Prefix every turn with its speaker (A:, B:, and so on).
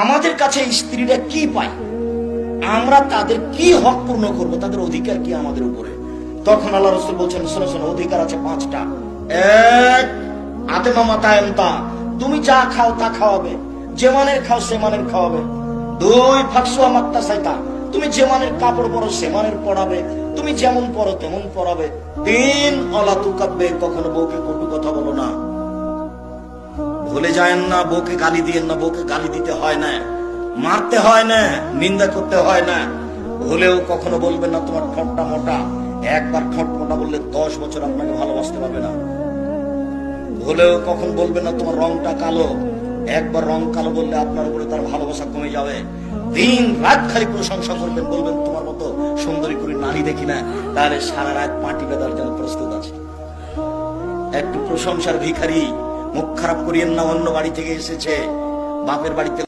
A: আমাদের কাছে স্ত্রীরা কি পায়, আমরা তাদের কি হক পূর্ণ করবো, তাদের অধিকার কি আমাদের উপরে। তখন আল্লাহ রাসূল বলছেন, শোনো শোনো, অধিকার আছে 5টা। এক, আতেমা মাতায়মতা, তুমি যা খাও তা খাওয়াবে, যে মানের খাও সে মানের খাওয়াবে। 2, ফাকসুয়া মাত্তা সাইতা, তুমি যে মানের কাপড় পরো সে মানের পরাবে, তুমি যেমন পরো তেমন পরাবে। 3, অলা তুকাব্বে, কখনো বউকে কটু কথা বলো না। ভুলে যায়েন না, বউকে গালি দিয়েন না, বউকে গালি দিতে হয় না, মারতে হয় না, নিন্দা করতে হয় না। ভুলেও কখনো বলবেন না তোমার ঠোঁটটা মোটা। একবার ঠোঁট মোটা বললে 10 বছর আপনাকে ভালোবাসতে পারবে না। ভুলেও কখন বলবেন না তোমার রংটা কালো। একবার রং কালো বললে আপনার উপরে তার ভালোবাসা কমে যাবে। দিন রাত খালি প্রশংসা করবেন, বলবেন তোমার মতো সুন্দরী করে নারী দেখি না, তাহলে সারা রাত পাটি বেঁধার জন্য প্রস্তুত আছে। একটু প্রশংসার ভিখারি, মুখ খারাপ করিয়েন না, অন্য বাড়ি থেকে এসেছে, বাপের বাড়িতে